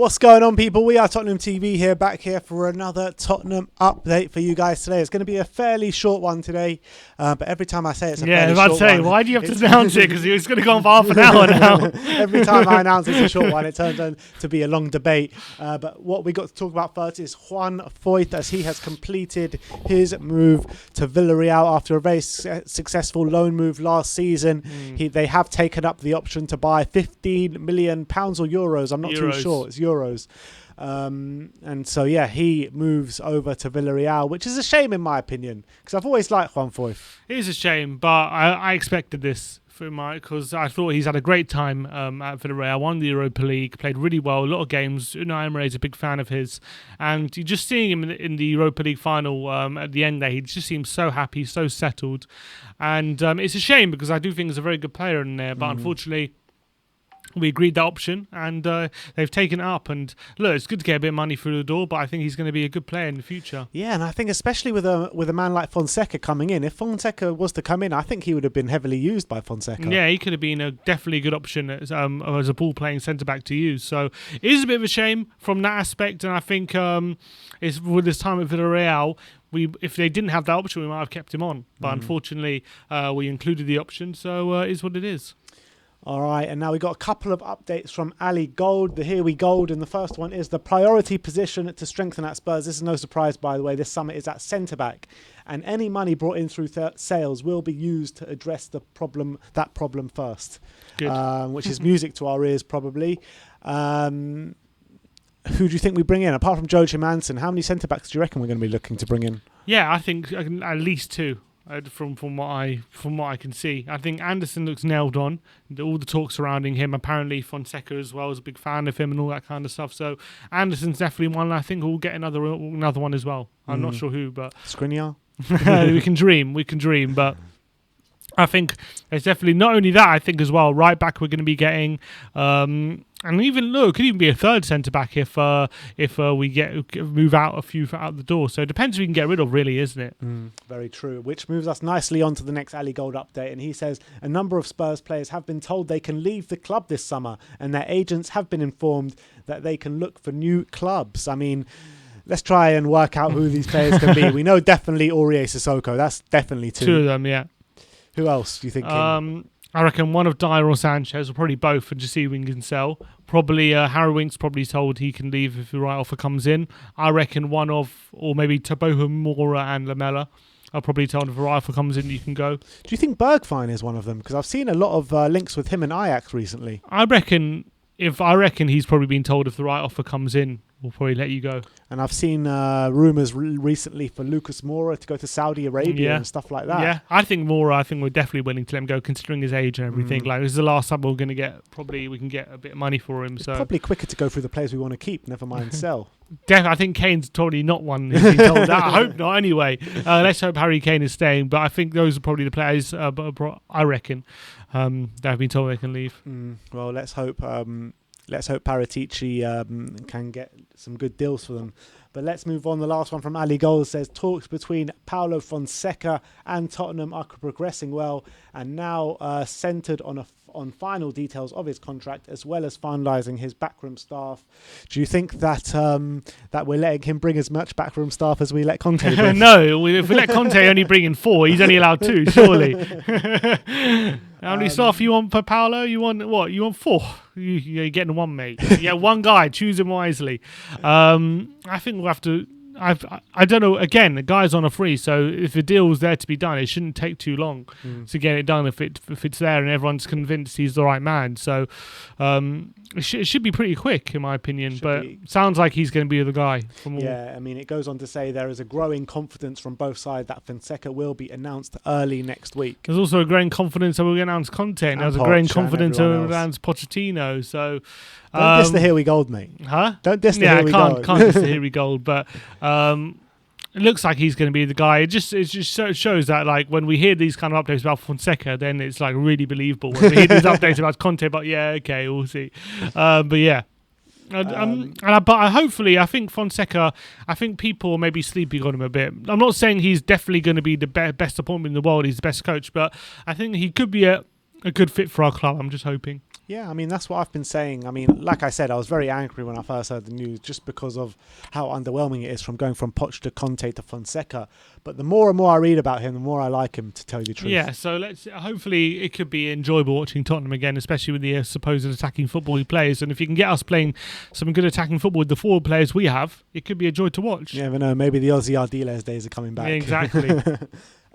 What's going on, people? We are Tottenham TV here, back here for another Tottenham update for you guys today. It's going to be a fairly short one today, but every time I say it's a fairly short one... why do you have to announce it? Because it's going to go on for half an hour now. Every time I announce it's a short one, it turns out to be a long debate. But what we got to talk about first is Juan Foyth, as he has completed his move to Villarreal after a very successful loan move last season. They have taken up the option to buy £15 million or euros. I'm not too sure. It's euros. And so, yeah, he moves over to Villarreal, which is a shame in my opinion, because I've always liked Juan Foyth. It is a shame, but I expected this for Mike, because I thought he's had a great time at Villarreal, won the Europa League, played really well, a lot of games. Unai Emery is a big fan of his, and you just seeing him in the Europa League final at the end there, he just seems so happy, so settled, and it's a shame because I do think he's a very good player in there, but unfortunately we agreed that option, and they've taken it up. And look, it's good to get a bit of money through the door, but I think he's going to be a good player in the future. Yeah, and I think especially with a man like Fonseca coming in, if Fonseca was to come in, I think he would have been heavily used by Fonseca. Yeah, he could have been definitely a good option as a ball-playing centre-back to use. So it is a bit of a shame from that aspect, and I think it's with this time at Villarreal, if they didn't have that option, we might have kept him on. But unfortunately, we included the option, so it is what it is. All right, and now we got a couple of updates from Ali Gold, the Here We Gold, and the first one is the priority position to strengthen at Spurs. This is no surprise, by the way. This summer is at centre-back, and any money brought in through sales will be used to address that problem first, which is music to our ears, probably. Who do you think we bring in? Apart from Joe Manson, how many centre-backs do you reckon we're going to be looking to bring in? Yeah, I think at least two. From what I can see, I think Anderson looks nailed on. All the talk surrounding him, apparently Fonseca as well is a big fan of him and all that kind of stuff. So Anderson's definitely one. I think we'll get another one as well. I'm not sure who, but Skriniar. We can dream, but I think there's definitely not only that. I think as well, right back we're going to be getting. And even look, it could even be a third centre back if we move out a few out the door. So it depends who we can get rid of, really, isn't it? Very true. Which moves us nicely on to the next Ali Gold update. And he says a number of Spurs players have been told they can leave the club this summer, and their agents have been informed that they can look for new clubs. I mean, let's try and work out who these players can be. We know definitely Aurier Sissoko. That's definitely two. Two of them, yeah. Who else do you think? I reckon one of Dyer or Sanchez, or probably both, and just see if we can sell. Probably Harry Winks probably told he can leave if the right offer comes in. I reckon one of, or maybe Taboho Mora and Lamela. I'll probably tell him if the right offer comes in, you can go. Do you think Bergwijn is one of them? Because I've seen a lot of links with him and Ajax recently. I reckon he's probably been told if the right offer comes in, we'll probably let you go. And I've seen rumours recently for Lucas Moura to go to Saudi Arabia and stuff like that. Yeah, I think we're definitely willing to let him go, considering his age and everything. Like, this is the last time we're going to get, probably we can get a bit of money for him. It's probably quicker to go through the players we want to keep, never mind sell. I think Kane's totally not one who's been told that. I hope not anyway. Let's hope Harry Kane is staying. But I think those are probably the players, I reckon, that have been told they can leave. Well, let's hope Paratici can get some good deals for them. But let's move on. The last one from Ali Gold says talks between Paulo Fonseca and Tottenham are progressing well, and now centred on final details of his contract, as well as finalising his backroom staff. Do you think that that we're letting him bring as much backroom staff as we let Conte bring? No, if we let Conte only bring in 4, he's only allowed 2, surely. How many staff you want per Paulo? You want what? You want 4? You're getting 1, mate. Yeah, 1 guy. Choose him wisely. I think we'll have to. I don't know. Again, the guy's on a free, so if the deal's there to be done, it shouldn't take too long to get it done. If it's there and everyone's convinced he's the right man, so it should be pretty quick, in my opinion. But sounds like he's going to be the guy. I mean, it goes on to say there is a growing confidence from both sides that Fonseca will be announced early next week. There's also a growing confidence that we're going to announce Conte, and there's a growing confidence that we'll announce Pochettino. So. Don't diss the Here We Gold, mate. Huh? Don't diss the Here We Gold. Can't diss the Here We Gold, but it looks like he's going to be the guy. It just shows that, like, when we hear these kind of updates about Fonseca, then it's like really believable. When we hear these updates about Conte, but okay, we'll see. But yeah. Hopefully, I think Fonseca, I think people may be sleeping on him a bit. I'm not saying he's definitely going to be the best appointment in the world. He's the best coach, but I think he could be a good fit for our club. I'm just hoping. Yeah, I mean, that's what I've been saying. I mean, like I said, I was very angry when I first heard the news just because of how underwhelming it is from going from Poch to Conte to Fonseca. But the more and more I read about him, the more I like him, to tell you the truth. Yeah, so hopefully it could be enjoyable watching Tottenham again, especially with the supposed attacking football he plays. And if you can get us playing some good attacking football with the forward players we have, it could be a joy to watch. You never know. Maybe the Ozzy Ardiles days are coming back. Yeah, exactly.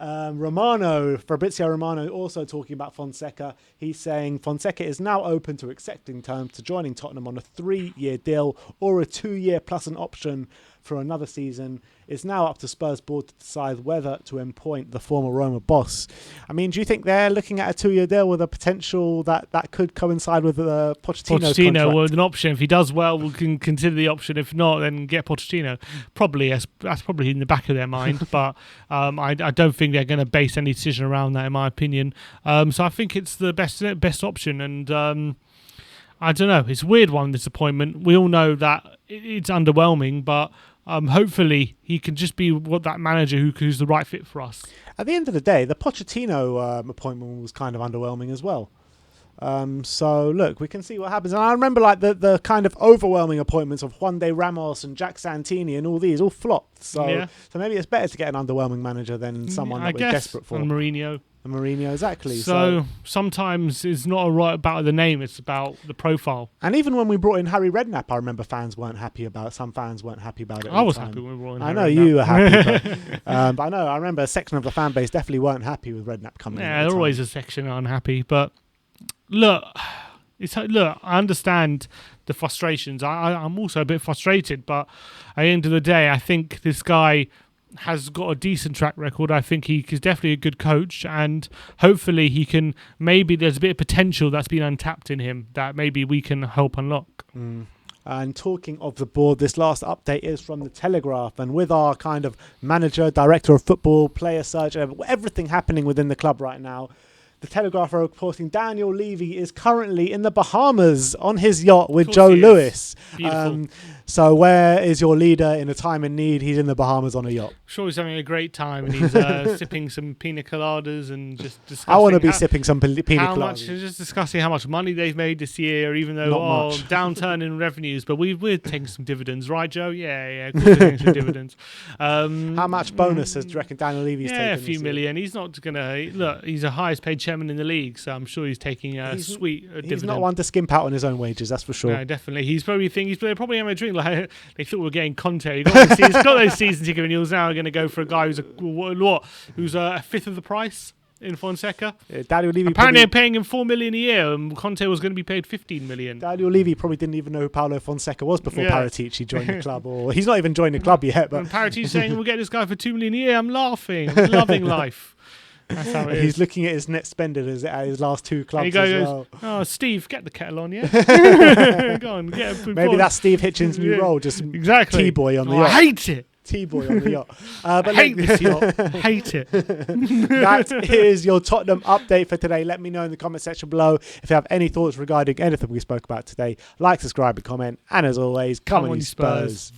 Fabrizio Romano also talking about Fonseca. He's saying Fonseca is now open to accepting terms to joining Tottenham on a 3-year deal or a 2-year plus an option for another season. It's now up to Spurs board to decide whether to appoint the former Roma boss. I mean, do you think they're looking at a 2-year deal with a potential that could coincide with Pochettino's contract? With an option. If he does well, we can consider the option. If not, then get Pochettino. Probably that's probably in the back of their mind. But I don't think they're going to base any decision around that, in my opinion. So I think it's the best option. And I don't know. It's a weird one, this appointment. We all know that it's underwhelming, but hopefully he can just be that manager who's the right fit for us. At the end of the day, the Pochettino appointment was kind of underwhelming as well. So look, we can see what happens. And I remember like the kind of overwhelming appointments of Juan de Ramos and Jack Santini and all these all flopped. So maybe it's better to get an underwhelming manager than someone that we're desperate for. And Mourinho, exactly. So sometimes it's not about the name; it's about the profile. And even when we brought in Harry Redknapp, I remember fans weren't happy about it. Some fans weren't happy about it. I was happy when we brought in I Harry know Redknapp. you were happy, but I remember a section of the fan base definitely weren't happy with Redknapp coming in. Yeah, there's always a section unhappy, but. Look, I understand the frustrations. I'm also a bit frustrated, but at the end of the day, I think this guy has got a decent track record. I think he is definitely a good coach, and hopefully there's a bit of potential that's been untapped in him that maybe we can help unlock. And talking of the board, this last update is from the Telegraph, and with our kind of manager, director of football, player search, everything happening within the club right now, the Telegraph are reporting Daniel Levy is currently in the Bahamas on his yacht with Joe Lewis. So where is your leader in a time of need? He's in the Bahamas on a yacht. Sure, he's having a great time, and he's sipping some pina coladas and just discussing. I want to be sipping some pina coladas. Just discussing how much money they've made this year, even though downturn in revenues. But we're taking some dividends, right, Joe? Yeah, of course we're taking some dividends. How much bonus do you reckon Daniel Levy's taking? Yeah, a few million. He's not gonna look. He's the highest paid chairman in the league, so I'm sure he's taking a sweet dividend. He's not one to skimp out on his own wages, that's for sure. No, definitely. He's probably having a drink. Like they thought we were getting Conte. He's got those season ticket renewals now. Are going to go for a guy who's a fifth of the price in Fonseca. Daniel Levy apparently they're paying him $4 million a year, and Conte was going to be paid $15 million. Daniel Levy probably didn't even know who Paulo Fonseca was before Paratici joined the club, or he's not even joined the club yet. But Paratici's saying we'll get this guy for $2 million a year. I'm laughing, I'm loving life. That's how it is. He's looking at his net spending at his last two clubs as well. Oh, Steve, get the kettle on, yeah? Go on, get a Maybe that's Steve Hitchens' new role, just T-boy on the yacht. I hate it. T-boy on the yacht. But hate this yacht. Hate it. That is your Tottenham update for today. Let me know in the comment section below if you have any thoughts regarding anything we spoke about today. Like, subscribe, and comment. And as always, come on, you Spurs.